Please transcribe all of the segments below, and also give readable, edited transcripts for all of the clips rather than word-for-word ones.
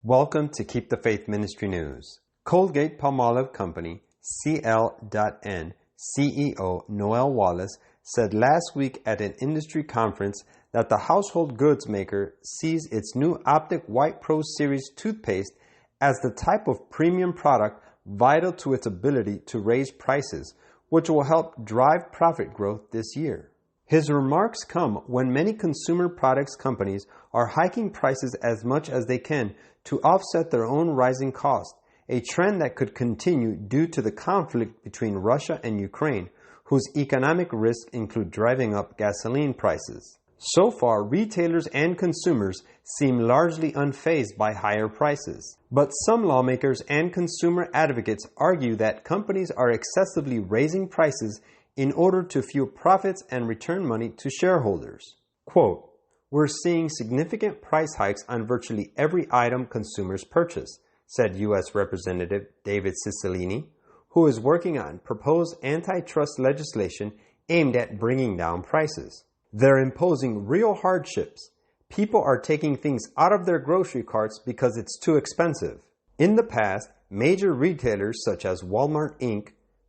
Welcome to Keep the Faith Ministry News. Colgate-Palmolive Company, CL.N. CEO Noel Wallace said last week at an industry conference that the household goods maker sees its new Optic White Pro Series toothpaste as the type of premium product vital to its ability to raise prices, which will help drive profit growth this year. His remarks come when many consumer products companies are hiking prices as much as they can to offset their own rising costs, a trend that could continue due to the conflict between Russia and Ukraine, whose economic risks include driving up gasoline prices. So far, retailers and consumers seem largely unfazed by higher prices. But some lawmakers and consumer advocates argue that companies are excessively raising prices in order to fuel profits and return money to shareholders. Quote, "We're seeing significant price hikes on virtually every item consumers purchase," said U.S. Representative David Cicilline, who is working on proposed antitrust legislation aimed at bringing down prices. "They're imposing real hardships. People are taking things out of their grocery carts because it's too expensive." In the past, major retailers such as Walmart Inc.,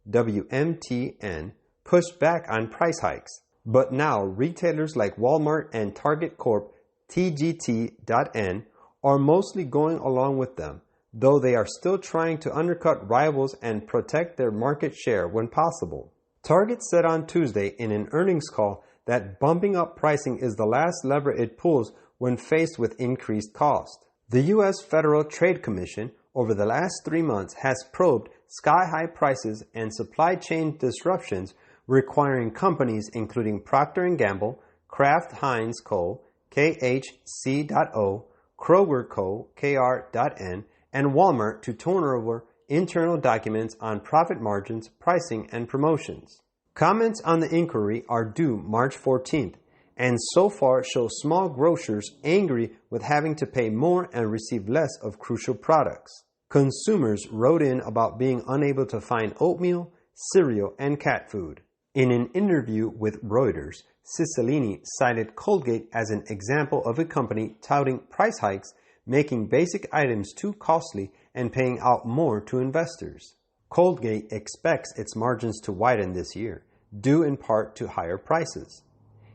WMTN, pushed back on price hikes. But now retailers like Walmart and Target Corp, TGT.N, are mostly going along with them, though they are still trying to undercut rivals and protect their market share when possible. Target said on Tuesday in an earnings call that bumping up pricing is the last lever it pulls when faced with increased cost. The U.S. Federal Trade Commission over the last 3 months has probed sky-high prices and supply chain disruptions, requiring companies including Procter & Gamble, Kraft Heinz Co., KHC.O, Kroger Co., KR.N, and Walmart to turn over internal documents on profit margins, pricing, and promotions. Comments on the inquiry are due March 14th, and so far show small grocers angry with having to pay more and receive less of crucial products. Consumers wrote in about being unable to find oatmeal, cereal, and cat food. In an interview with Reuters, Cicilline cited Colgate as an example of a company touting price hikes, making basic items too costly, and paying out more to investors. Colgate expects its margins to widen this year, due in part to higher prices.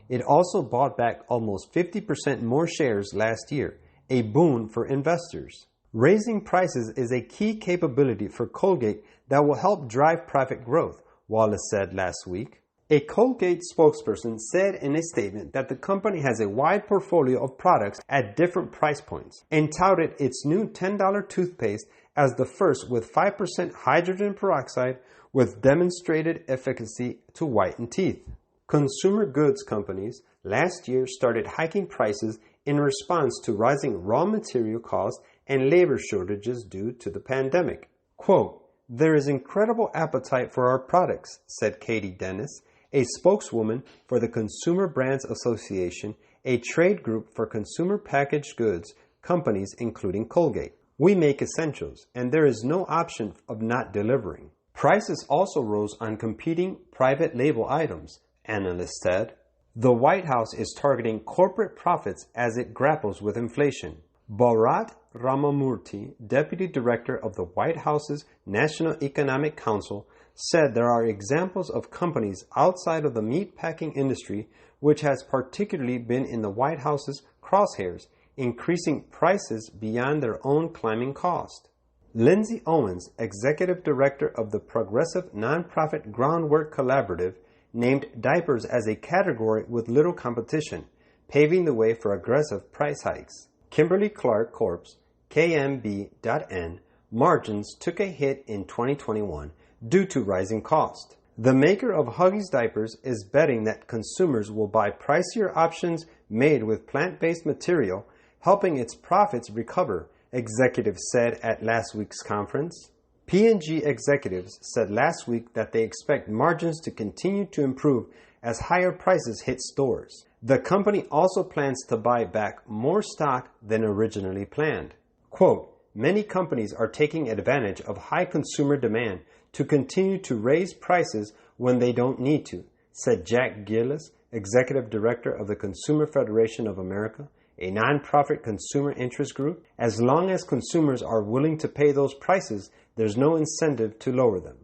It also bought back almost 50% more shares last year, a boon for investors. Raising prices is a key capability for Colgate that will help drive profit growth, Wallace said last week. A Colgate spokesperson said in a statement that the company has a wide portfolio of products at different price points and touted its new $10 toothpaste as the first with 5% hydrogen peroxide with demonstrated efficacy to whiten teeth. Consumer goods companies last year started hiking prices in response to rising raw material costs and labor shortages due to the pandemic. Quote, "There is incredible appetite for our products," said Katie Dennis, a spokeswoman for the Consumer Brands Association, a trade group for consumer packaged goods companies including Colgate. "We make essentials, and there is no option of not delivering." Prices also rose on competing private label items, analysts said. The White House is targeting corporate profits as it grapples with inflation. Bharat Ramamurthy, Deputy Director of the White House's National Economic Council, said there are examples of companies outside of the meatpacking industry, which has particularly been in the White House's crosshairs, increasing prices beyond their own climbing cost. Lindsay Owens, Executive Director of the progressive nonprofit Groundwork Collaborative, named diapers as a category with little competition, paving the way for aggressive price hikes. Kimberly-Clark Corp's KMB.N margins took a hit in 2021 due to rising cost. The maker of Huggies diapers is betting that consumers will buy pricier options made with plant-based material, helping its profits recover, executives said at last week's conference. P&G executives said last week that they expect margins to continue to improve as higher prices hit stores. The company also plans to buy back more stock than originally planned. Quote, "Many companies are taking advantage of high consumer demand to continue to raise prices when they don't need to," said Jack Gillis, Executive Director of the Consumer Federation of America, a nonprofit consumer interest group. As long as consumers are willing to pay those prices, there's no incentive to lower them.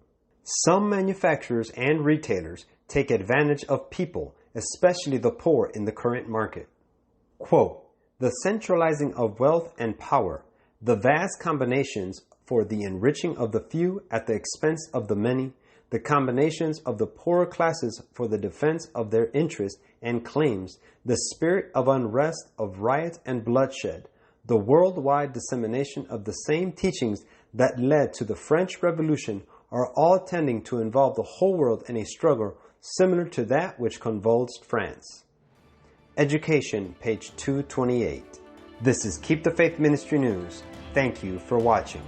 Some manufacturers and retailers take advantage of people, especially the poor, in the current market. Quote, "The centralizing of wealth and power, the vast combinations for the enriching of the few at the expense of the many, the combinations of the poorer classes for the defense of their interests and claims, the spirit of unrest, of riot and bloodshed, the worldwide dissemination of the same teachings that led to the French Revolution are all tending to involve the whole world in a struggle similar to that which convulsed France." Education, page 228. This is Keep the Faith Ministry News. Thank you for watching.